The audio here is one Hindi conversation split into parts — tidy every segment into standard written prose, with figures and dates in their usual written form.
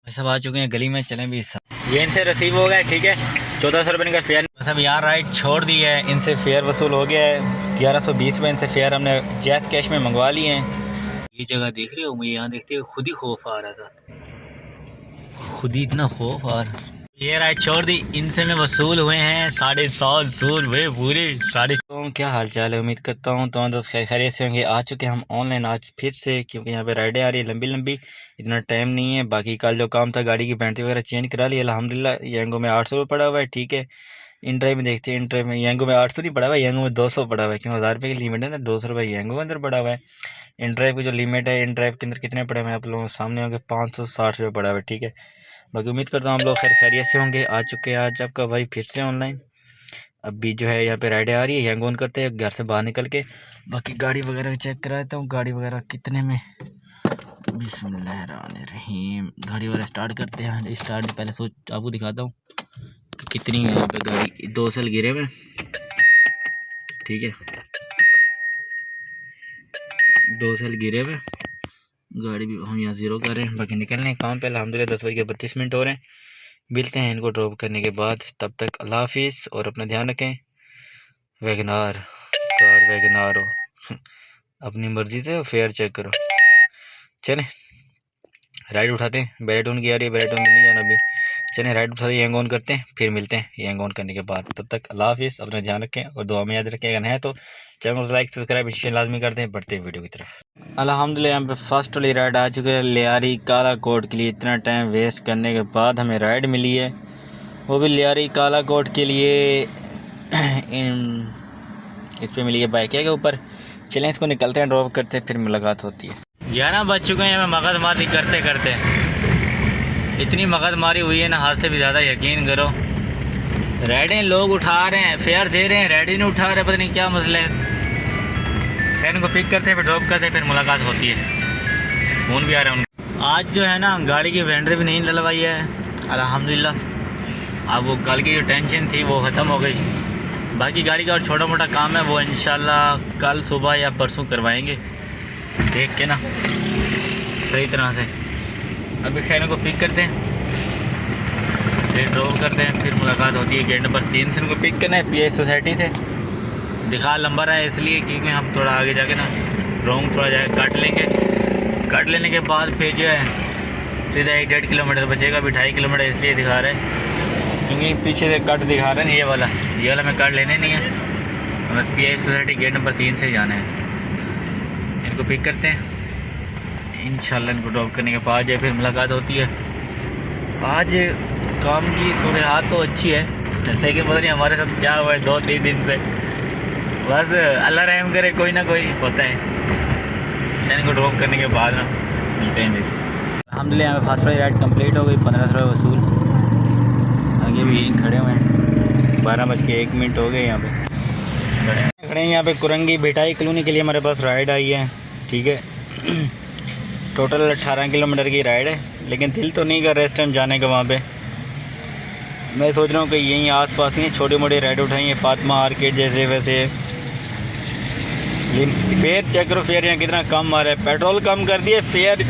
सब आ चुके हैं गली में, चलें भी ये इनसे रिसीव हो गया। ठीक है, 1400 रुपये का फेयर सब यहाँ राइड छोड़ दी है। इनसे फेयर वसूल हो गया है 1120 रुपये। इनसे फेयर हमने जैस कैश में मंगवा लिए हैं। ये जगह देख रही हो, मुझे यहाँ देखते हुए खुद ही खौफ आ रहा था, खुद ही इतना खौफ आ रहा। ये राइड छोड़ दी, इनसे में वसूल हुए हैं 750 वसूल हुए पूरे 3.5। तो क्या हाल चाल है, उम्मीद करता हूँ तो दोस्त खैरियत से होंगे। आ चुके हम ऑनलाइन आज फिर से, क्योंकि यहाँ पे राइडें आ रही है लंबी लंबी, इतना टाइम नहीं है। बाकी कल जो काम था गाड़ी की बैटरी वगैरह चेंज करा ली अल्हम्दुलिल्लाह। येंगो में 800 रुपये पड़ा हुआ है। ठीक है, इन ड्राइव में देखते हैं। इन ड्राइव में येंगो में 800 नहीं पड़ा हुआ है, येंगो में 200 पड़ा हुआ है, क्योंकि 1000 रुपये की लिमिट है ना। 200 रुपये येंगो के अंदर पड़ा हुआ है। इन ड्राइव की जो लिमिट है, इन ड्राइव के अंदर कितने पड़े हुए हैं आप लोगों के सामने होंगे, 560 रुपये पड़ा हुआ है। ठीक है, बाकी उम्मीद करता हूँ हम लोग खैरियत से होंगे। आ चुके हैं आज आपका भाई फिर से ऑनलाइन। अभी जो है यहाँ पे राइडें आ रही है, यंग ऑन करते हैं घर से बाहर निकल के। बाकी गाड़ी वगैरह चेक कराता हूँ, गाड़ी वगैरह कितने में। बिस्मिल्लाहिर्रहमानिर्रहीम, गाड़ी वगैरह स्टार्ट करते हैं। स्टार्ट पहले सोच आपको दिखाता हूँ कितनी है यहाँ पे गाड़ी। 2 साल गिरे हुए, ठीक है, 2 साल गिरे हुए। गाड़ी भी हम यहाँ ज़ीरो कर रहे हैं। बाकी निकलने काम पे अल्हम्दुलिल्लाह 10:32 हो रहे हैं। मिलते हैं इनको ड्रॉप करने के बाद, तब तक अल्लाह हाफिज़ और अपना ध्यान रखें। वैगनार कार वैगनार हो अपनी मर्जी से फेयर चेक करो। चलें राइड उठाते हैं। बैरेटोन की आ रही है, बैरेटोन में नहीं जाना अभी। चलें राइड उठाते हैं, यंग ऑन करते हैं, फिर मिलते हैं यंग ऑन करने के बाद। तब तक अल्लाह हाफिज़, अपना ध्यान रखें और दुआ में याद रखें। अगर है तो चैनल को लाइक सब्सक्राइब लाजमी करते हैं। बढ़ते हैं वीडियो की तरफ। अल्हम्दुलिल्लाह यहाँ पे फर्स्ट वाली राइड आ चुकी है लियारी काला कोट के लिए। इतना टाइम वेस्ट करने के बाद हमें राइड मिली है, वो भी लियारी काला कोट के लिए। इस पर मिली है बाइक के ऊपर। चलें इसको निकलते हैं, ड्रॉप करते हैं, फिर मुलाकात होती है। 11 बज चुके हैं, हमें मगज मारी करते करते इतनी मगज मारी हुई है ना, हाथ से भी ज़्यादा। यकीन करो राइडें लोग उठा रहे हैं, फेयर दे रहे हैं, राइड ही नहीं उठा रहे, पता नहीं क्या मसला है। खैर इनको पिक करते हैं, फिर ड्रॉप करते हैं, फिर मुलाकात होती है। फ़ोन भी आ रहा है उनका। आज जो है ना गाड़ी की बैटरी भी नहीं डलवाई है अल्हम्दुलिल्लाह। अब वो कल की जो टेंशन थी वो ख़त्म हो गई। बाकी गाड़ी का और छोटा मोटा काम है वो इंशाल्लाह कल सुबह या परसों करवाएंगे, देख के ना सही तरह से। अभी खैर को पिक करते हैं, फिर ड्रॉप करते हैं, फिर मुलाकात होती है। गेट नंबर 3 से उनको पिक करना है, PI सोसाइटी से। दिखा लंबर है इसलिए क्योंकि हम थोड़ा आगे जाके ना रॉन्ग थोड़ा जाके काट लेंगे। काट लेने के बाद फिर जो है सीधा 1-1.5 किलोमीटर बचेगा। अभी 2.5 किलोमीटर इसलिए दिखा रहे हैं क्योंकि पीछे से कट दिखा रहे हैं। ये वाला हमें कट लेने नहीं है, हमें PI सोसाइटी गेट नंबर 3 से जाना है। इनको पिक करते हैं, इंशाल्लाह इनको ड्रॉप करने के बाद जो फिर मुलाकात होती है। आज काम की सूरत तो अच्छी है, लेकिन पता नहीं हमारे साथ क्या हुआ है 2-3 दिन से। बस अल्लाह रहम करे, कोई ना कोई होता है। इनको ड्रॉप करने के बाद ना मिलते हैं। अल्हम्दुलिल्लाह यहाँ पे फर्स्ट वाली राइड कंप्लीट हो गई, 1500 रुपये वसूल। आगे भी यहीं खड़े हुए हैं, 12:01 हो गए। यहाँ पे खड़े हैं, यहाँ पे कुरंगी भिटाई कॉलोनी के लिए हमारे पास राइड आई है। ठीक है, टोटल 18 किलोमीटर की राइड है, लेकिन दिल तो नहीं कर रहा इस टाइम जाने का वहाँ पे। मैं सोच रहा हूँ कि यहीं आसपास ही छोटी मोटी राइड उठाएंगे, फातिमा आर्केड जैसे वैसे। लेकिन फेयर चेक करो, फेयर यहाँ कितना कम आ रहा है। पेट्रोल कम कर दिए, फेयर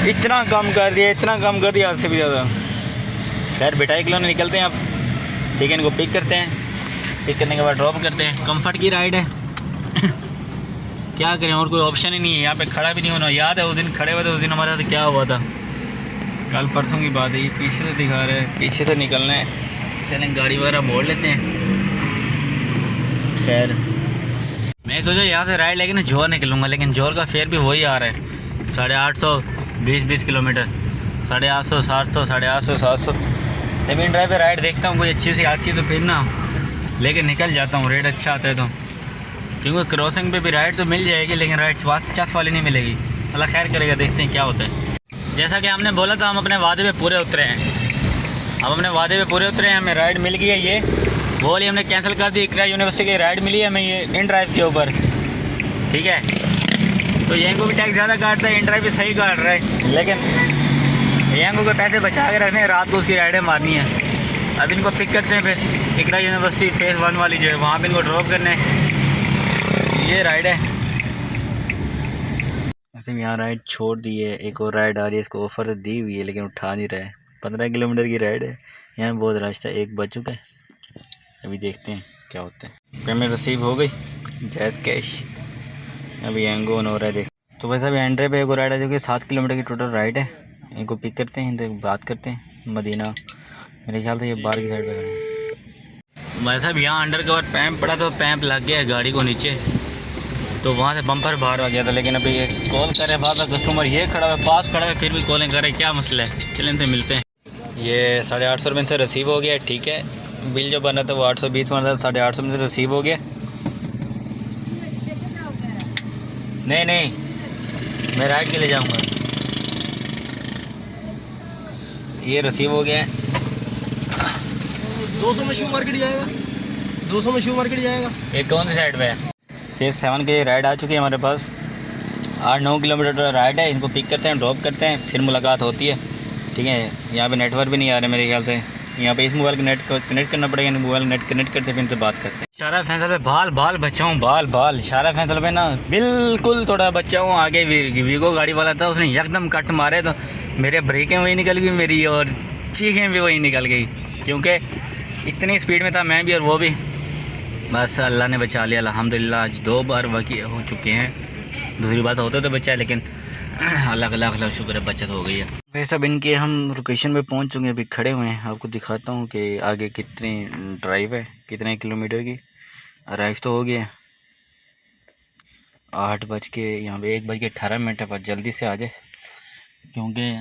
इतना कम कर दिया, इतना कम कर दिया, हद से भी ज़्यादा। खैर भिटाई कॉलोनी निकलते हैं अब। ठीक है, इनको पिक करते हैं, पिक करने के बाद ड्रॉप करते हैं। कंफर्ट की राइड है क्या करें, और कोई ऑप्शन ही नहीं है। यहाँ पे खड़ा भी नहीं होना। याद है उस दिन खड़े हुए थे, उस दिन हमारे साथ क्या हुआ था, कल परसों की बात है। ये पीछे से दिखा रहे हैं, पीछे से निकलना है। चलें गाड़ी वगैरह मोड़ लेते हैं। खैर मैं तो जो यहाँ से राइड लेके ना जोर निकलूँगा, लेकिन जोर का फेयर भी वही आ रहा है 850, 20 किलोमीटर, 850, 700, 850, 700। लेकिन ड्राइव पे राइड देखता हूँ कोई अच्छी सी आती है तो फिर ना लेके निकल जाता हूँ, रेट अच्छा आता है तो। क्योंकि क्रॉसिंग पे भी राइड तो मिल जाएगी, लेकिन राइड 50 वाली नहीं मिलेगी। अल्लाह खैर करेगा, देखते हैं क्या होता है। जैसा कि हमने बोला था, हम अपने वादे पे पूरे उतरे हैं। हम अपने वादे पे पूरे उतरे हैं, हमें राइड मिल गई है। ये वो वाली हमने कैंसिल कर दी, इकरा यूनिवर्सिटी की राइड मिली है हमें, ये इन ड्राइव के ऊपर। ठीक है, तो यहीं को भी टैक्स ज़्यादा काटता है, इन ड्राइव भी सही काट रहा है, लेकिन यहीं को पैसे बचा के रखने, रात को उसकी राइडें मारनी है। अब इनको पिक करते हैं, फिर इकरा यूनिवर्सिटी फेज़ 1 वाली जो है वहाँ पर इनको ड्रॉप करने। ये राइड है, वैसे भी यहाँ राइड छोड़ दी है, एक और राइड आ रही है, इसको ऑफ़र तो दी हुई है लेकिन उठा नहीं रहा है। 15 किलोमीटर की राइड है, यहाँ बहुत रास्ता 1 बज चुका है। अभी देखते हैं क्या होता है। पेमेंट रिसीव हो गई, जैस कैश। अभी एंगो ऑन हो रहा है देख। तो वैसे अभी एंड्रे पे एक और राइड है जो कि 7 किलोमीटर की टोटल राइड है। इनको पिक करते हैं, इनसे बात करते हैं। मदीना मेरे ख्याल से ये बाहर की साइड पर खड़े हैं। वैसे भी यहाँ अंडर कवर पैम्प पड़ा तो पैम्प लग गया है गाड़ी को नीचे, तो वहाँ से बम्पर बाहर आ गया था। लेकिन अभी ये कॉल कर रहे बार बार कस्टमर, ये खड़ा है पास खड़ा है फिर भी कॉलिंग कर रहे, क्या मसला है। चलें इनसे मिलते हैं। ये 850 रुपये से रिसीव हो गया, ठीक है। बिल जो बना था वो 820 बना था, 850 में से रिसीव हो गया। नहीं मैं राइड के लिए जाऊँगा। ये रिसीव हो गया है। 200 में शिव मार्केट जाएगा, 200 में शिव मार्केट जाएगा। ये कौन सी साइड पे है? फेज़ 7 की राइड आ चुकी है हमारे पास। 8-9 किलोमीटर राइड है। इनको पिक करते हैं, ड्रॉप करते हैं, फिर मुलाकात होती है, ठीक है। यहाँ पे नेटवर्क भी नहीं आ रहा मेरे ख्याल से। यहाँ पे इस मोबाइल के नेट को कनेक्ट करना पड़ेगा। मोबाइल नेट कनेक्ट करते फिर इनसे बात करते हैं। शारा फैसल पे बाल बच्चा हूँ, बाल शारा फैसल पे ना बिल्कुल थोड़ा बच्चा हूँ। आगे वीगो गाड़ी वाला था, उसने एकदम कट मारे तो मेरे ब्रेकें वही निकल गई मेरी, और चीखें भी वही निकल गई, क्योंकि इतनी स्पीड में था मैं भी और वो भी। बस अल्लाह ने बचा लिया अल्हम्दुलिल्लाह। आज 2 बार वाक़ई हो चुके हैं। दूसरी बात होते तो बचा है, लेकिन अल्लाह शुक्र है बचत हो गई है। वैसे अब इनके हम लोकेशन पे पहुंच चुके हैं, अभी खड़े हुए हैं। आपको दिखाता हूं कि आगे कितनी ड्राइव है, कितने किलोमीटर की। अराइव तो हो गया 8 बज के, यहाँ पे 1:18 है। बस जल्दी से आ जाए, क्योंकि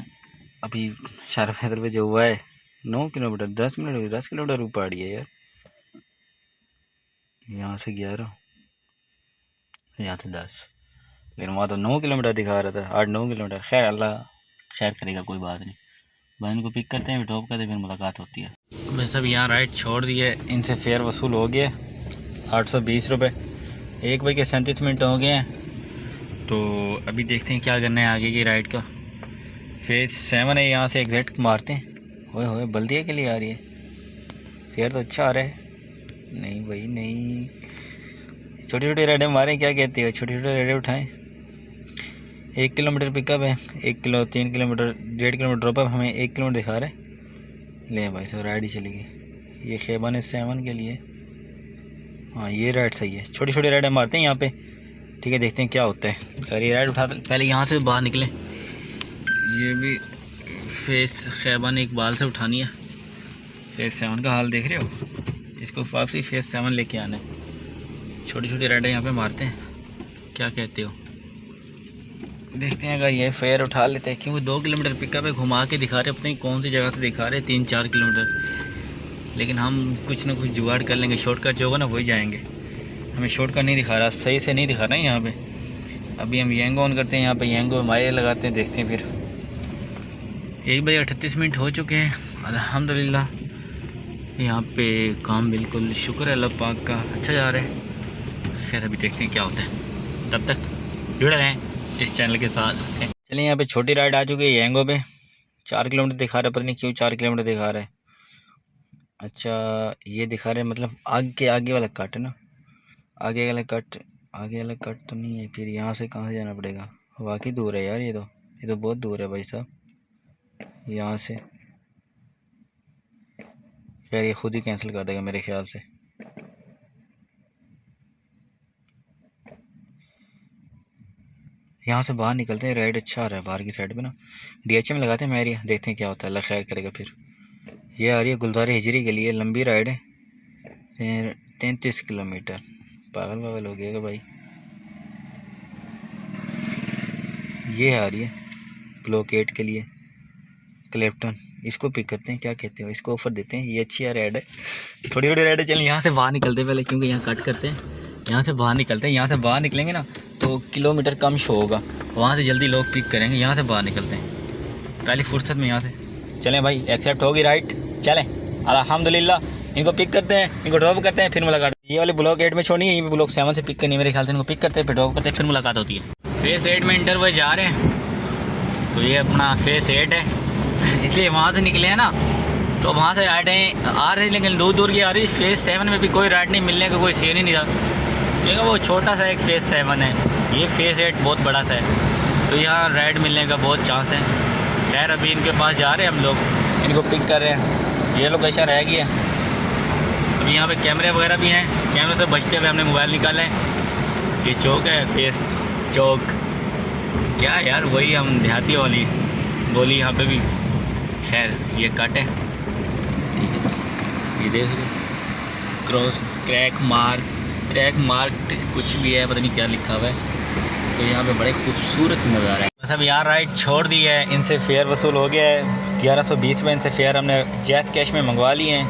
अभी शारा फैसल पे जो हुआ है 9 किलोमीटर 10 किलोमीटर ऊपर पहाड़ी है यार। यहाँ से 11, यहाँ से 10, लेकिन वहाँ तो 9 किलोमीटर दिखा रहा था, 8-9 किलोमीटर। खैर अल्लाह खैर करेगा, कोई बात नहीं। बहन को पिक करते हैं, ड्रॉप करते हैं, फिर मुलाकात होती है। मैं सब यहाँ राइड छोड़ दी है, इनसे फेयर वसूल हो गया 820 रुपये। 1:37 हो गए हैं। तो अभी देखते हैं क्या करना है आगे की राइड का। फेज़ 7 है, यहाँ से एग्जैक्ट मारते हैं। होए बल्दिया के लिए आ रही है, फेयर तो अच्छा आ रहा है। नहीं भाई नहीं, छोटी छोटी राइडें मारें, क्या कहते हो, छोटी छोटी राइडें उठाएं। 1 किलोमीटर पिकअप है, 3 किलोमीटर 1.5 किलोमीटर ड्रॉप अप, हमें 1 किलोमीटर दिखा रहा है। ले भाई सब राइड ही चली गई। ये खैबान 7 के लिए, हाँ ये राइड सही है। छोटी छोटी राइडें मारते हैं यहाँ पे, ठीक है। देखते हैं क्या होता है। अगर ये राइड उठा पहले यहाँ से बाहर निकलें। ये भी फेज़ खैबान इकबाल से उठानी है। फेज़ 7 का हाल देख रहे हो, इसको वापसी फेज़ 7 लेके आना है। छोटी छोटी राइडें यहाँ पे मारते हैं, क्या कहते हो। देखते हैं अगर ये फेयर उठा लेते हैं, क्योंकि 2 किलोमीटर पिकअप है। घुमा के दिखा रहे, अपनी कौन सी जगह से दिखा रहे 3-4 किलोमीटर। लेकिन हम कुछ ना कुछ जुगाड़ कर लेंगे, शॉर्टकट जो होगा ना वही जाएंगे। हमें शॉर्टकट नहीं दिखा रहा, सही से नहीं दिखा रहा है यहाँ पे। अभी हम येंगो ऑन करते हैं, यहाँ पे येंगो मायर लगाते हैं, देखते हैं। फिर 1:38 हो चुके हैं अल्हम्दुलिल्लाह। यहाँ पे काम बिल्कुल शुक्र है अल्लाह पाक का अच्छा जा रहा है। खैर अभी देखते हैं क्या होता है, तब तक जुड़े रहें इस चैनल के साथ। चलिए यहाँ पे छोटी राइड आ चुकी है येंगो पे। 4 किलोमीटर दिखा रहा है, पता नहीं क्यों 4 किलोमीटर दिखा रहा है। अच्छा ये दिखा रहे हैं, मतलब आगे वाला कट है ना, आगे वाला कट तो नहीं है। फिर यहाँ से कहाँ से जाना पड़ेगा, वाकई दूर है यार। ये तो बहुत दूर है भाई साहब यहाँ से। खैर ये खुद ही कैंसिल कर देगा मेरे ख्याल से। यहाँ से बाहर निकलते हैं, राइड अच्छा आ रहा है बाहर की साइड पे ना। DHM लगाते हैं मैरिया, देखते हैं क्या होता है, अल्लाह खैर करेगा। फिर ये आ रही है गुलजार हिजरी के लिए, लंबी राइड है 33 किलोमीटर। पागल हो गया भाई। ये आ रही है ब्लॉक 8 के लिए क्लेप्टन, इसको पिक करते हैं, क्या कहते हो, इसको ऑफर देते हैं। ये अच्छी राइड है, थोड़ी राइड है। चलिए यहाँ से बाहर निकलते हैं पहले, क्योंकि यहाँ कट करते हैं। यहाँ से बाहर निकलते हैं, यहाँ से बाहर निकलेंगे ना तो किलोमीटर कम शो होगा, वहाँ से जल्दी लोग पिक करेंगे। यहाँ से बाहर निकलते हैं पहली फुर्सत में। यहाँ से चलें भाई, एक्सेप्ट होगी राइट, चलें अल्हम्दुलिल्लाह। इनको पिक करते हैं, इनको ड्रॉप करते हैं, फिर मुलाकात। ये वाले ब्लॉक 8 में छोड़नी है, ये ब्लॉक 7 से पिक करनी है मेरे ख्याल से। इनको पिक करते हैं, फिर ड्रॉप करते हैं, फिर मुलाकात होती है। फेज़ 8 में इंटरव्यू जा रहे हैं, तो ये अपना फेज़ 8 है, इसलिए वहाँ से निकले हैं ना। तो वहाँ से राइडें आ रही, लेकिन दूर की आ रही। फेज़ 7 में भी कोई राइड नहीं मिलने का कोई सीन ही नहीं था, क्योंकि वो छोटा सा एक फेज़ 7 है। ये फेज़ 8 बहुत बड़ा सा है। तो यहाँ राइड मिलने का बहुत चांस है। खैर अभी इनके पास जा रहे हैं हम लोग, इनको पिक कर रहे हैं। ये लोकेशन रह गई है। अभी यहाँ पे कैमरे वगैरह भी हैं, कैमरे से बचते हुए हमने मोबाइल निकाला है। ये चौक है, फेस चौक क्या यार, वही हम देहाती वाली बोली यहाँ पे भी। खैर ये कट है, ठीक है। ये देख क्रॉस क्रैक मार्क कुछ भी है, पता नहीं क्या लिखा हुआ है। तो यहाँ पे बड़े खूबसूरत नज़ारा है। बस अब यहाँ राइड छोड़ दी है, इनसे फेयर वसूल हो गया है 1120 में। इनसे फेयर हमने जैज़ कैश में मंगवा लिए हैं,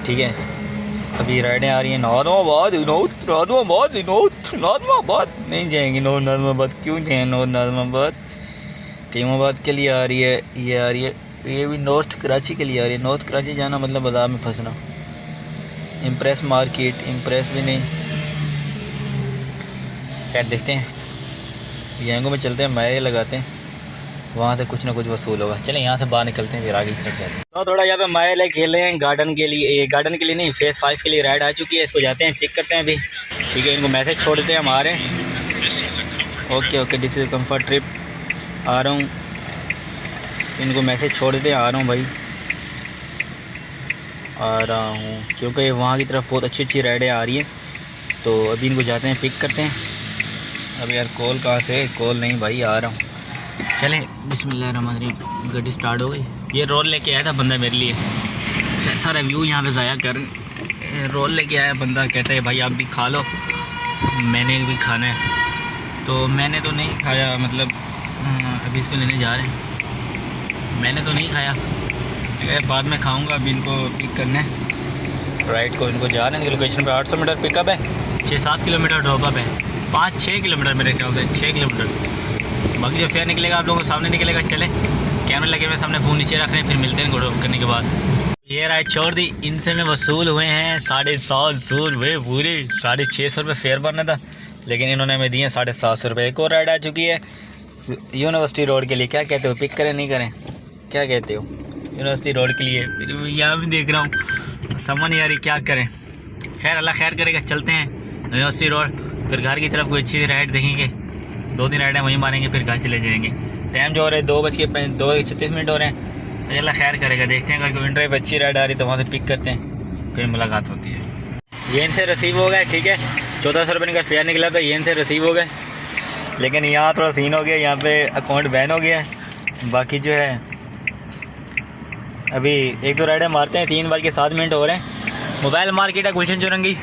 ठीक है। अभी राइडें आ रही हैं नाज़िमाबाद नहीं जाएंगी, नाज़िमाबाद क्यों जाएँ? नाज़िमाबाद कीमाबाद के लिए आ रही है, ये आ रही है, ये भी नॉर्थ कराची के लिए आ रही है। नॉर्थ कराची जाना मतलब बाजार में फंसना। इम्प्रेस मार्केट, इम्प्रेस भी नहीं। खैर देखते हैं, यंगों में चलते हैं, माए लगाते हैं, वहाँ से कुछ ना कुछ वसूल होगा। चलें यहाँ से बाहर निकलते हैं, फिर आगे की तरफ जाते हैं। तो थोड़ा यहाँ पे माए ले खेले हैं गार्डन के लिए, गार्डन के लिए नहीं, फेज़ 5 के लिए राइड आ चुकी है। इसको जाते हैं, पिक करते हैं अभी, ठीक है। इनको मैसेज छोड़ देते हैं, हम आ रहे हैं। Okay this is comfort trip, आ रहा हूँ। इनको मैसेज छोड़ देते हैं, आ रहा हूँ भाई, आ रहा हूँ, क्योंकि वहाँ की तरफ बहुत अच्छी राइडें आ रही हैं। तो अभी इनको जाते हैं, पिक करते हैं। अब यार कॉल कहाँ से? कॉल नहीं भाई, आ रहा हूँ। चलें बिस्मिल्लाहिर्रहमानिर्रहीम। गाड़ी स्टार्ट हो गई। ये रोल लेके आया था बंदा मेरे लिए, कैसा रिव्यू यहाँ पे ज़ाया कर। रोल लेके आया बंदा, कहता है भाई आप भी खा लो, मैंने भी खाना है। तो मैंने तो नहीं खाया, मतलब अभी इसको लेने जा रहे हैं। मैंने तो नहीं खाया, बाद में खाऊँगा। अभी इनको पिक करना है, राइड को इनको जा रहे हैं। लोकेशन पर 800 मीटर पिकअप है, 6-7 किलोमीटर ड्रॉपअप है, 5-6 किलोमीटर मेरे ख्याल से, 6 किलोमीटर। बाकी जो फेयर निकलेगा आप लोगों के सामने निकलेगा। चले कैमरे लगे हुए सामने, फ़ोन नीचे रख रहे हैं, फिर मिलते हैं ड्रॉप करने के बाद। ये राइड छोड़ दी। इनसे में वसूल हुए हैं 750 रुपये पूरे। 650 रुपये फेयर भरना था, लेकिन इन्होंने हमें दिए 750 रुपये। एक और राइड आ चुकी है यूनिवर्सिटी रोड के लिए। क्या कहते हो, पिक करें नहीं करें? क्या कहते हो? यूनिवर्सिटी रोड के लिए। फिर यहाँ भी देख रहा हूँ, समझ नहीं आ रही क्या करें। खैर अल्लाह खैर करेगा, चलते हैं यूनिवर्सिटी रोड, फिर घर की तरफ कोई अच्छी राइड देखेंगे। 2-3 राइडें वहीं मारेंगे, फिर घर चले जाएंगे। टाइम जो हो रहा है 2:36 हो रहे हैं। अल्लाह खैर करेगा, देखते हैं अगर कोई ड्राइव अच्छी राइड आ रही तो वहाँ से पिक करते हैं, फिर मुलाकात होती है। ये इनसे रिसीव हो गए, ठीक है। 1400 रुपये का फेयर निकला था, ये इनसे रिसीव हो गए। लेकिन यहाँ थोड़ा सीन हो गया, यहाँ पे अकाउंट बैन हो गया है। बाकी जो है अभी 1-2 राइडें मारते हैं। 3:07 हो रहे हैं। मोबाइल मार्केट है गुलशन चौरंगी,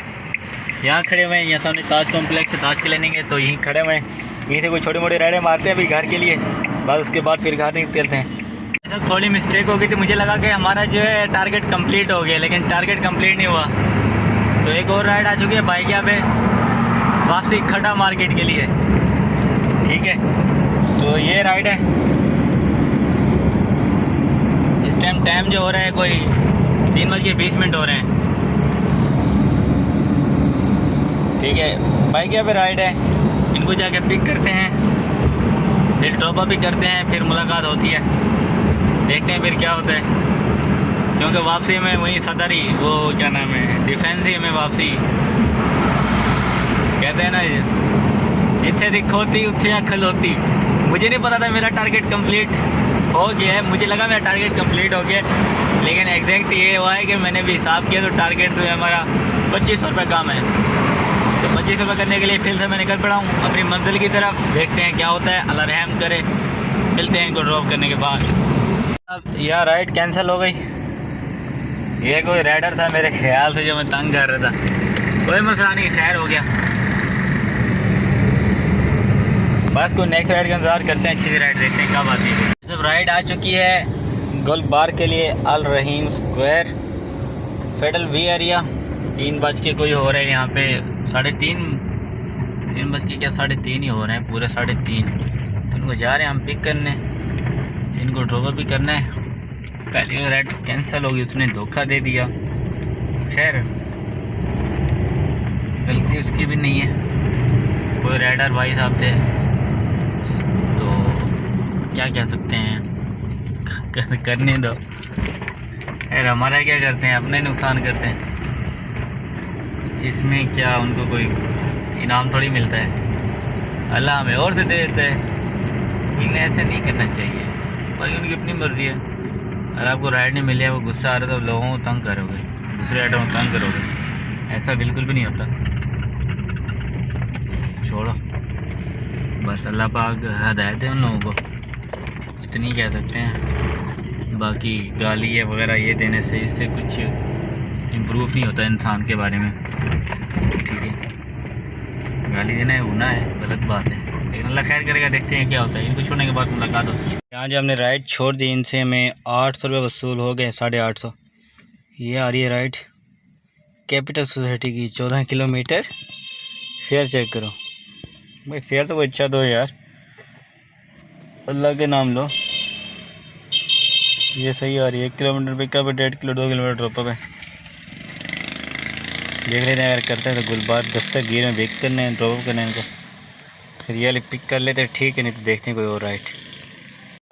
यहाँ खड़े हुए हैं। यहाँ सामने ताज कॉम्प्लेक्स है, ताज के लेने के, तो यहीं खड़े हुए हैं। यहीं से कोई छोटी मोटी राइडें मारते हैं अभी घर के लिए, बस उसके बाद फिर घर निकलते हैं। सब थोड़ी मिस्टेक हो गई थी, मुझे लगा कि हमारा जो है टारगेट कंप्लीट हो गया, लेकिन टारगेट कंप्लीट नहीं हुआ। तो एक और राइड आ चुकी है बाइक यहाँ पे, वापसी खड़ा मार्केट के लिए, ठीक है। तो ये राइड है। इस टाइम जो हो रहा है कोई 3:20 हो रहे हैं, ठीक है। बाइक यहाँ पे राइड है, इनको जाके पिक करते हैं, फिर टॉप अप भी करते हैं, फिर मुलाकात होती है। देखते हैं फिर क्या होता है, क्योंकि वापसी में वही सदर ही, वो क्या नाम है, डिफेंस ही में वापसी कहते हैं ना, जिथे दिखोती उत्थे अखल होती। मुझे नहीं पता था मेरा टारगेट कंप्लीट हो गया है, मुझे लगा मेरा टारगेट कंप्लीट हो गया, लेकिन एग्जैक्ट ये हुआ है कि मैंने भी हिसाब किया तो टारगेट से हमारा 2500 रुपये कम है। तो 2500 रुपये करने के लिए फिर से मैं निकल पड़ा हूँ अपनी मंजिल की तरफ। देखते हैं क्या होता है, अल्लाह रहम करे। मिलते हैं इनको ड्रॉप करने के बाद। अब यह राइड कैंसिल हो गई। ये कोई राइडर था मेरे ख्याल से जो मैं तंग कर रहा था, कोई मसला नहीं, खैर हो गया। बस कोई नेक्स्ट राइड का इंतज़ार करते हैं, अच्छी सी राइड देखते हैं कब आती है। जब राइड आ चुकी है गुलबार के लिए, अल रहीम स्क्वायर फेडरल वी एरिया। 3 बज के कोई हो रहा है यहाँ पे, 3:30 बज के क्या 3:30 ही हो रहे हैं, पूरे 3:30। तो इनको जा रहे हैं हम पिक करने, इनको ड्रॉप भी करना है। पहली राइड कैंसिल होगी, उसने धोखा दे दिया। खैर गलती उसकी भी नहीं है, कोई राइडर भाई साहब थे, तो क्या कह सकते हैं, करने दो। यार हमारा क्या करते हैं, अपने नुकसान करते हैं, इसमें क्या उनको कोई इनाम थोड़ी मिलता है। अल्लाह हमें और से दे देता है। इन्हें ऐसे नहीं करना चाहिए, भाई उनकी अपनी मर्ज़ी है। अगर आपको राइड नहीं मिले, वो गुस्सा आ रहा है तो लोगों को तंग करोगे, दूसरे राइडरों को तंग करोगे, ऐसा बिल्कुल भी नहीं होता। छोड़ो, बस अल्लाह पाक हदायत है उन लोगों को, इतनी कह सकते हैं। बाकी गाली है वगैरह ये देने से इससे कुछ इम्प्रूव नहीं होता इंसान के बारे में, ठीक है। गाली देना है गुनाह है, गलत बात है, लेकिन अल्लाह खैर करेगा। देखते हैं क्या होता है। इनको छोड़ने के बाद मुलाकात होती है। यहाँ जो हमने राइड छोड़ दी, इनसे हमें 800 रुपये वसूल हो गए, 850। ये आ रही है राइड कैपिटल सोसाइटी की, 14 किलोमीटर। फेयर चेक करो भाई, फेयर तो कोई अच्छा दो यार, अल्लाह के नाम लो। ये सही आ रही है, 1 किलोमीटर पिकअप है, 1.5 किलो 2 किलोमीटर ड्रॉपअप है। देख लेते हैं, अगर करते हैं तो गुलबार दस्तक गिर में बेक करने हैं, ड्रॉप करने हैं इनको, फिर ये पिक कर लेते हैं, ठीक है। नहीं तो देखते हैं कोई और राइड।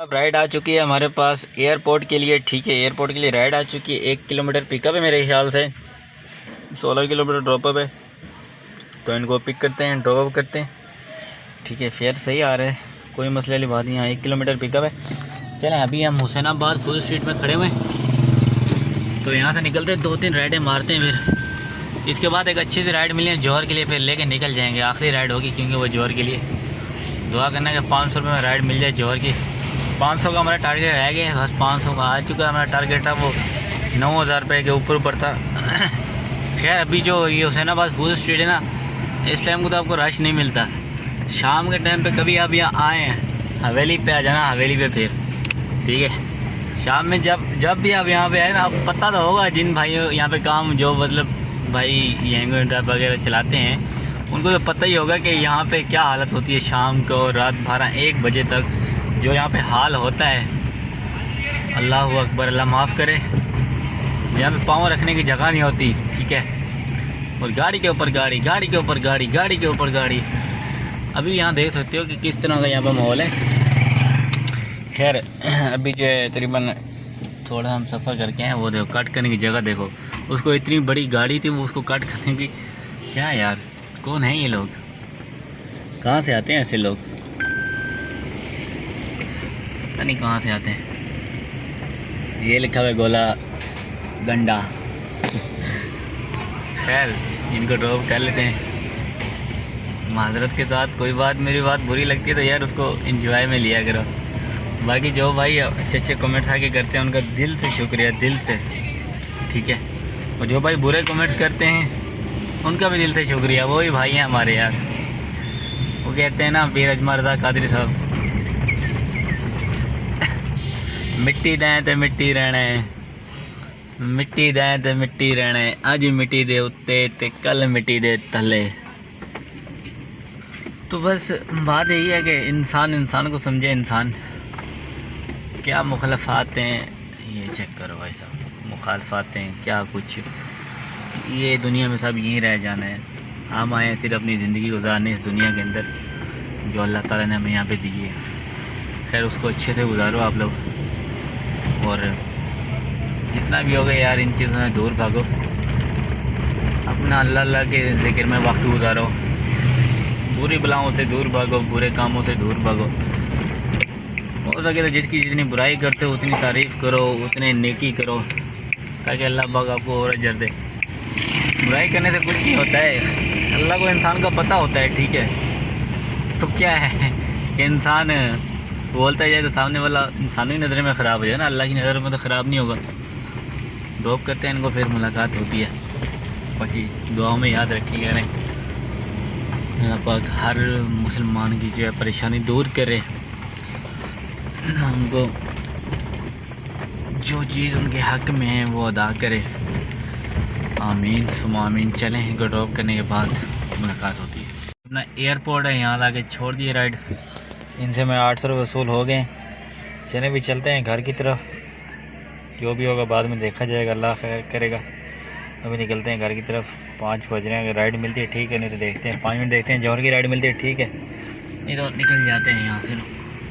अब राइड आ चुकी है हमारे पास एयरपोर्ट के लिए, ठीक है। एयरपोर्ट के लिए राइड आ चुकी है। 1 किलोमीटर पिकअप है मेरे ख्याल से, 16 किलोमीटर ड्रॉपअप है। तो इनको पिक करते हैं, ड्रॉप करते हैं, ठीक है। फेयर सही आ रहा है, कोई मसले वाली बात नहीं। यहाँ 1 किलोमीटर पिकअप है। चलें, अभी हम हुसैनाबाद फुल स्ट्रीट में खड़े हुए हैं, तो यहाँ से निकलते हैं, 2-3 राइडें मारते हैं, फिर इसके बाद एक अच्छी सी राइड मिली है जौहर के लिए, फिर लेके निकल जाएंगे। आखिरी राइड होगी क्योंकि वो जौहर के लिए। दुआ करना कि 500 रुपये में राइड मिल जाए जौहर की। 500 का हमारा टारगेट रह गया, बस 500 का आ चुका है। हमारा टारगेट था वो 9000 रुपये के ऊपर था। खैर, अभी जो ये हुसैनाबाद फूल स्ट्रीट है ना, इस टाइम को तो आपको रश नहीं मिलता। शाम के टाइम पे कभी आप यहाँ आए हैं, हवेली पे आ जाना, हवेली पे फिर, ठीक है। शाम में जब भी आप यहाँ पे आए ना, आपको पता तो होगा, जिन भाई यहाँ पे काम जो मतलब भाई यंगो ड्राइव वगैरह चलाते हैं, उनको तो पता ही होगा कि यहाँ पे क्या हालत होती है शाम को, रात 12-1 बजे तक जो यहाँ पे हाल होता है। अल्लाह अकबर, अल्लाह माफ़ करे। यहाँ पे पाँव रखने की जगह नहीं होती, ठीक है। और गाड़ी के ऊपर गाड़ी, गाड़ी के ऊपर गाड़ी, गाड़ी के ऊपर गाड़ी। अभी यहाँ देख सकते हो कि किस तरह का यहाँ पर माहौल है। खैर, अभी जो है तकरीबन थोड़ा हम सफ़र करके हैं, वो देखो कट करने की जगह देखो, उसको इतनी बड़ी गाड़ी थी, वो उसको कट करने की। क्या यार, कौन है ये लोग, कहाँ से आते हैं ऐसे लोग, पता नहीं कहाँ से आते हैं। ये लिखा हुआ है गोला गंडा। खैर, इनको ड्रॉप कर लेते हैं माजरत के साथ। कोई बात, मेरी बात बुरी लगती है तो यार उसको एंजॉय में लिया करो। बाकी जो भाई अच्छे कमेंट्स आके करते हैं, उनका दिल से शुक्रिया, दिल से, ठीक है। और जो भाई बुरे कमेंट्स करते हैं, उनका भी दिल से शुक्रिया। वही भाई हैं हमारे यार। वो कहते हैं ना, पीर अजमा रज़ा कादरी साहब, मिट्टी दें तो मिट्टी रहने, मिट्टी दें तो मिट्टी रहने, अज मिट्टी दे उत्ते ते कल मिट्टी दे तले। तो बस बात यही है कि इंसान को समझे। इंसान क्या मुखालफात हैं, ये चेक करो भाई साहब, मुखालफात हैं क्या कुछ। ये दुनिया में सब यहीं रह जाना है। हम आए हैं सिर्फ अपनी ज़िंदगी गुजारने इस दुनिया के अंदर, जो अल्लाह ताला ने हमें यहाँ पे दी है। खैर, उसको अच्छे से गुजारो आप लोग, और जितना भी हो गया यार, इन चीज़ों से दूर भागो, अपना अल्लाह के ज़िक्र में वक्त गुजारो, बुरी बलाओं से दूर भागो, बुरे कामों से दूर भागो। हो सके तो जिसकी जितनी बुराई करते हो उतनी तारीफ़ करो, उतने नेकी करो, ताकि अल्लाह पाक आपको और अजर दे। बुराई करने से कुछ नहीं होता है, अल्लाह को इंसान का पता होता है, ठीक है। तो क्या है कि इंसान बोलता जाए तो सामने वाला इंसानी नज़र में ख़राब हो जाए ना, अल्लाह की नज़र में तो ख़राब नहीं होगा। ड्रॉप करते हैं इनको, फिर मुलाकात होती है। बाकी दुआओं में याद रखिएगा, अल्लाह पाक हर मुसलमान की जो है परेशानी दूर करे, उनको जो चीज़ उनके हक़ में है वो अदा करे। आमीन सुमा आमीन। चलें, इनको ड्रॉप करने के बाद मुलाकात होती है। अपना एयरपोर्ट है, यहाँ लाके छोड़ दिए राइड। इनसे मैं 800 रुपये वसूल हो गए। चलें भी चलते हैं घर की तरफ, जो भी होगा बाद में देखा जाएगा, अल्लाह खैर करेगा। अभी निकलते हैं घर की तरफ, 5 बज रहे हैं। अगर राइड मिलती है ठीक है, नहीं तो देखते हैं 5 मिनट देखते हैं। जौहर की राइड मिलती है ठीक है, नहीं तो निकल जाते हैं यहाँ से।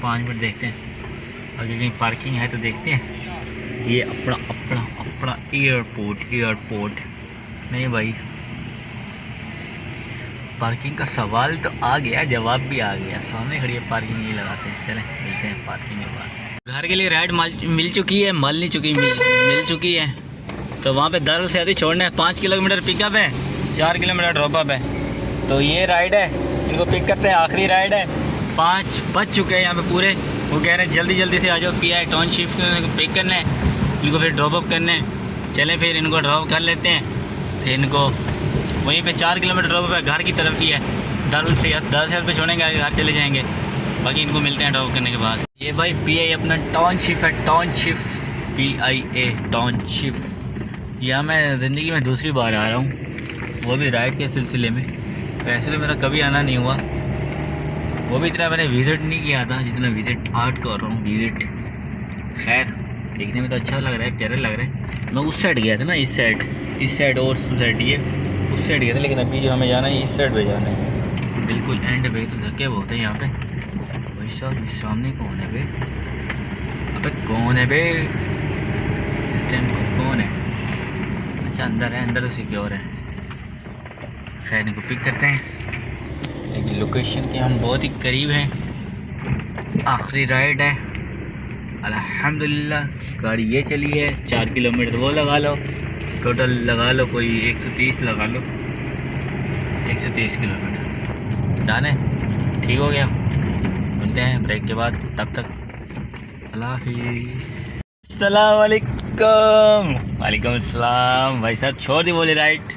5 मिनट देखते हैं, अगर कहीं पार्किंग है तो देखते हैं। ये अपना अपना अपना एयरपोर्ट नहीं भाई, पार्किंग का सवाल तो आ गया, जवाब भी आ गया। सामने खड़ी है पार्किंग, यही लगाते हैं। चलें मिलते हैं पार्किंग के बाद। घर के लिए राइड मिल चुकी है, मल नहीं चुकी, मिल चुकी है। तो वहाँ पे दारुल से आदि छोड़ना है। 5 किलोमीटर पिकअप है, 4 किलोमीटर ड्रॉपअप है। तो ये राइड है, इनको पिक करते हैं। आखिरी राइड है, 5 बज चुके हैं यहाँ पे पूरे। वो कह रहे हैं जल्दी जल्दी से आ जाओ, PI टाउनशिप पिक करना है, इनको फिर ड्रॉपअप करना है। चलें फिर इनको ड्रॉप कर लेते हैं। फिर इनको वहीं पे 4 किलोमीटर ड्रॉप है, घर की तरफ ही है। दारुल से 10 पे छोड़ेंगे, आगे घर चले जाएंगे। बाकी इनको मिलते हैं ड्रॉप करने के बाद। ये भाई PI अपना टाउनशिप है, टाउनशिप PIA टाउनशिप। यहाँ मैं ज़िंदगी में दूसरी बार आ रहा हूँ, वो भी राइड के सिलसिले में। वैसे तो मेरा कभी आना नहीं हुआ, वो भी इतना मैंने विज़िट नहीं किया था जितना विज़िट आर्ट कर रहा हूँ। विज़िट खैर देखने में तो अच्छा लग रहा है, प्यारा लग रहा है। मैं उस साइड गया था ना, इस साइड और सोसाइटी है, उस साइड गया था। लेकिन अभी जो हमें जाना है इस साइड पे जाना है, बिल्कुल एंड पे। तो धक्के बहुत है यहाँ पे। भाई साहब इस सामने कौन है बे? अबे कौन है बे? इस टाइम कौन है? अच्छा अंदर है, अंदर तो सिक्योर है। खैर इनको पिक करते हैं। लेकिन लोकेशन के हम बहुत ही करीब हैं। आखिरी राइड है अल्हम्दुलिल्लाह। गाड़ी ये चली है, 4 किलोमीटर वो लगा लो, टोटल लगा लो कोई 130 लगा लो, 130 किलोमीटर डन है। ठीक हो गया, मिलते हैं ब्रेक के बाद। तब तक अल्लाह हाफिज़। अस्सलाम वालेकुम। वालेकुम अस्सलाम। भाई साहब छोड़ दी बोले राइट,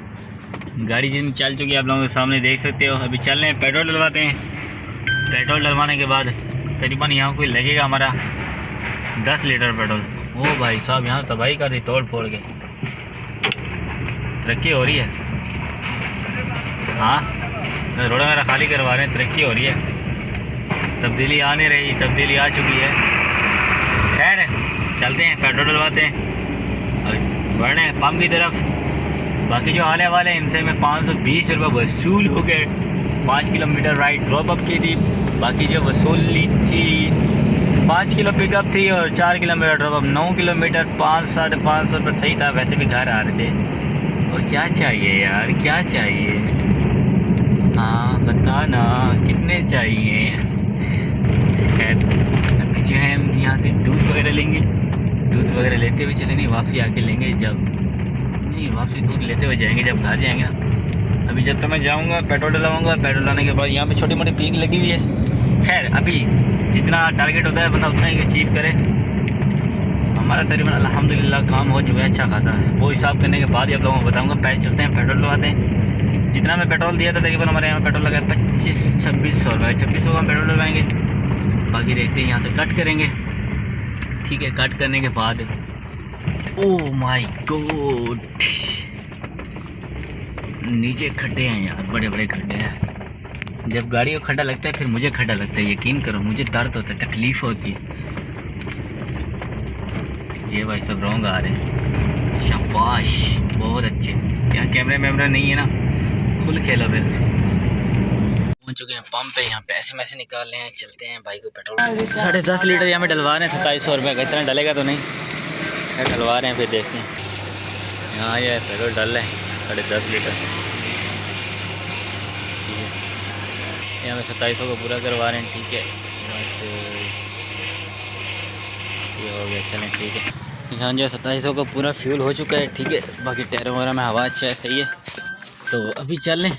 गाड़ी जिन चल चुकी है, आप लोगों के सामने देख सकते हो। अभी चल रहे हैं, पेट्रोल डलवाते हैं। पेट्रोल डलवाने के बाद तकरीबन यहाँ कोई लगेगा हमारा 10 लीटर पेट्रोल। ओ भाई साहब यहाँ तबाही कर दी, तोड़ फोड़ के। तरक्की हो रही है, हाँ रोड़ा मेरा खाली करवा रहे हैं, तरक्की हो रही है। तब्दीली आ नहीं रही, तब्दीली आ चुकी है। खैर चलते हैं, पेट्रोल डलवाते हैं, अभी बढ़ रहे हैं पंप की तरफ। बाकी जो आने वाले हैं इनसे मैं 520 रुपये वसूल हो गए। 5 किलोमीटर राइड ड्रॉप अप की थी, बाकी जो वसूली थी 5 किलो पिकअप थी और 4 किलोमीटर ड्रॉप अप। 9 किलोमीटर 500-550 रुपये सही था। वैसे भी घर आ रहे थे। और क्या चाहिए यार, क्या चाहिए? हाँ बता ना कितने चाहिए? खैर अभी जो है हम यहाँ से दूध वगैरह लेंगे, दूध वगैरह लेते हुए चले, नहीं वापसी आके लेंगे। जब नहीं वापसी दूध लेते हुए जाएंगे जब घर जाएंगे ना। अभी जब तो मैं जाऊँगा पेट्रोल डलवाऊँगा, पेट्रोल लाने के बाद यहाँ पे छोटी मोटी पीक लगी हुई है। खैर अभी जितना टारगेट होता है बंदा उतना ही अचीव करे। हमारा तकरीबन अल्हम्दुलिल्लाह काम हो चुका है अच्छा खासा। वो हिसाब करने के बाद ही आप लोगों को बताऊँगा। पैसे चलते हैं, पेट्रोल डलवाते हैं। जितना मैं पेट्रोल दिया था तकरीबन हमारे यहाँ पेट्रोल लगा 2500-2600 रुपये। 2600 का हम पेट्रोल डलवाएँगे। बाकी देखते हैं, यहाँ से कट करेंगे। ठीक है, कट करने के बाद ओह माय गॉड नीचे खड्डे हैं यार, बड़े बड़े खड्डे हैं। जब गाड़ी को खड्डा लगता है फिर मुझे खड्डा लगता है, यकीन करो मुझे दर्द होता है, तकलीफ़ होती है। ये भाई सब रॉन्ग आ रहे हैं, शाबाश बहुत अच्छे। यहाँ कैमरा नहीं है ना, खुल खेला फिर। पहुँच चुके हैं पंप पे, यहाँ पैसे मैसे निकाल रहे हैं। चलते हैं भाई को पेट्रोल 10.5 लीटर यहाँ पे डलवा रहे हैं 2700 रुपये का। इतना डलेगा तो नहीं, डलवा रहे हैं फिर देखते हैं। यहाँ ये पेट्रोल डल रहे हैं 10.5 लीटर। ठीक है, यहाँ पे 2700 को पूरा करवा रहे हैं। ठीक है बस ये हो गया, चलें ठीक है। यहाँ जो 2700 का पूरा फ्यूल हो चुका है। ठीक है, बाकी टायर वगैरह में हवा अच्छा है, सही है। तो अभी चल लें,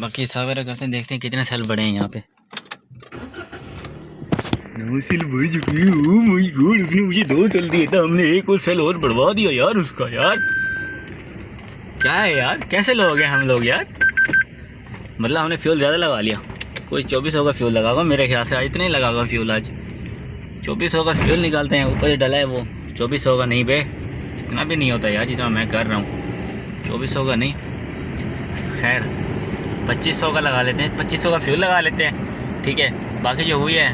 बाकी हिसाब वगैरह करते हैं, देखते हैं कितने सेल बढ़े हैं यहाँ पे। सेल बढ़ चुकी है। ओह माय गॉड, उसने मुझे 2 सेल दिए था, हमने एक और सेल और बढ़वा दिया यार उसका। यार क्या है यार, कैसे लोग हैं हम लोग यार। मतलब हमने फ्यूल ज़्यादा लगा लिया। कोई 2400 का फ्यूल लगागा मेरे ख्याल से। आज इतना ही लगागा फ्यूल, आज 2400 का फ्यूल निकालते हैं। ऊपर डला है वो 2400 का नहीं बे, इतना भी नहीं होता यार जितना मैं कर रहा हूँ। 2400 का नहीं, खैर 2500 का लगा लेते हैं, 2500 का फ्यूल लगा लेते हैं। ठीक है, बाकी जो हुई है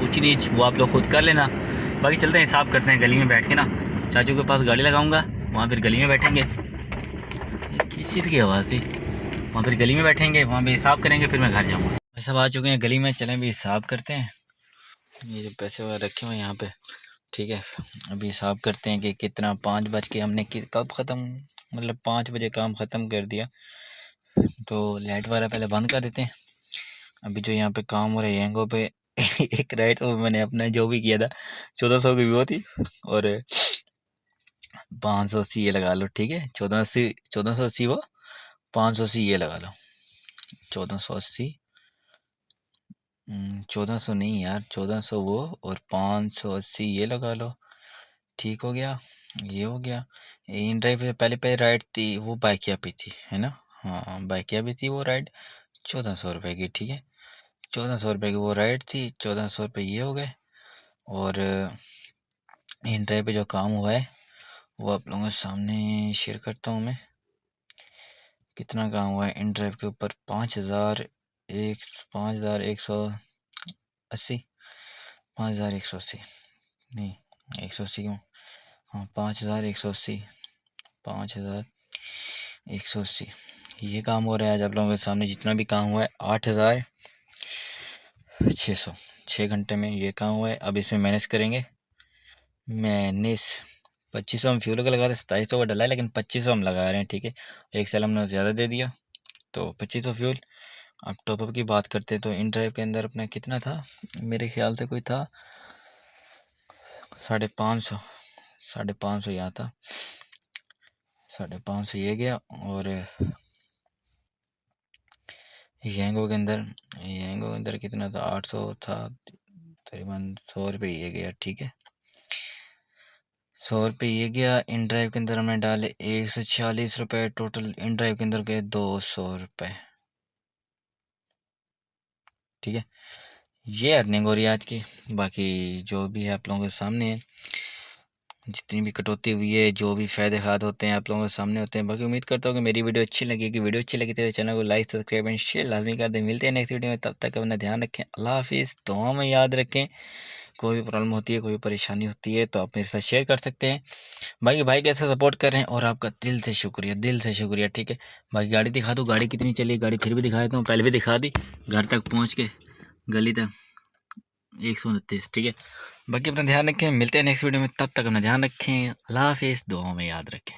ऊँची नीच वो आप लोग खुद कर लेना। बाकी चलते हैं, हिसाब करते हैं गली में बैठ के ना। चाचू के पास गाड़ी लगाऊंगा, वहाँ फिर गली में बैठेंगे। किस चीज़ की आवाज़ थी? वहाँ फिर गली में बैठेंगे, वहाँ भी हिसाब करेंगे, फिर मैं घर जाऊँगा। भाई सब आ चुके हैं गली में, चलें भी हिसाब करते हैं। ये जो पैसे वगैरह रखे हुए हैं यहाँ पे, ठीक है अभी हिसाब करते हैं कि कितना। 5 बज के हमने कब ख़त्म, मतलब 5 बजे काम ख़त्म कर दिया। तो लाइट वाला पहले बंद कर देते हैं। अभी जो यहाँ पे काम हो रहा है यंगो पे एक राइड तो मैंने अपना जो भी किया था 1400 की वो थी, और 580 ये लगा लो, ठीक है। 1480 वो 580 ये लगा लो। 1480 1400 नहीं यार, 1400 वो और 580 ये लगा लो, ठीक हो गया। ये हो गया। इन ड्राइव पहले पे राइड थी वो बाइकिया पे थी, है ना। हाँ बाइकिया भी थी वो राइड 1400 रुपये की, ठीक है। 1400 रुपये की वो राइड थी, 1400 रुपये ये हो गए। और इन ड्राइव पे जो काम हुआ है वो आप लोगों के सामने शेयर करता हूँ मैं। कितना काम हुआ है इन ड्राइव के ऊपर, 5180, 5180 नहीं 180 क्यों, हाँ 5180, 5180 ये काम हो रहा है आज आप लोगों के सामने। जितना भी काम हुआ है 8600, 6 घंटे में ये काम हुआ है। अब इसमें मैनेज करेंगे। मैंने 2500 हम फ्यूल का लगा थे, 2700 का डला है, लेकिन 2500 हम लगा रहे हैं, ठीक है। एक साल हमने ज़्यादा दे दिया तो 2500 फ्यूल। अब टॉपअप की बात करते हैं तो इन ड्राइव के अंदर अपना कितना था, मेरे ख्याल से कोई था 550, 550 यहाँ था, 550 ये गया। और येंगो के अंदर कितना था, 800 था, तकरीबन 100 रुपये ये गया, ठीक है। 100 रुपये ये गया। इन ड्राइव के अंदर हमने डाले 146 रुपये, टोटल इन ड्राइव के अंदर गए 200 रुपये, ठीक है। ये अर्निंग हो रही है आज की। बाकी जो भी है आप लोगों के सामने है, जितनी भी कटौती हुई है, जो भी फ़ायदे हाथ होते हैं आप लोगों के सामने होते हैं। बाकी उम्मीद करता हूँ कि मेरी वीडियो अच्छी लगेगी। वीडियो अच्छी लगी तो चैनल को लाइक सब्सक्राइब एंड शेयर लाजमी कर दें। मिलते हैं नेक्स्ट वीडियो में, तब तक अपना ध्यान रखें। अल्लाह हाफिज़। दुआ में याद रखें, कोई भी प्रॉब्लम होती है, कोई परेशानी होती है तो आप मेरे साथ शेयर कर सकते हैं। बाकी भाई कैसे सपोर्ट कर रहे हैं और आपका दिल से शुक्रिया, दिल से शुक्रिया, ठीक है। बाकी गाड़ी दिखा दूँ, गाड़ी कितनी चली, गाड़ी फिर भी दिखा देता हूँ, पहले भी दिखा दी घर तक पहुँच के, गली तक 129, ठीक है। बाकी अपना ध्यान रखें, मिलते हैं नेक्स्ट वीडियो में, तब तक अपना ध्यान रखें। अल्लाह हाफिज़। दुआ में याद रखें।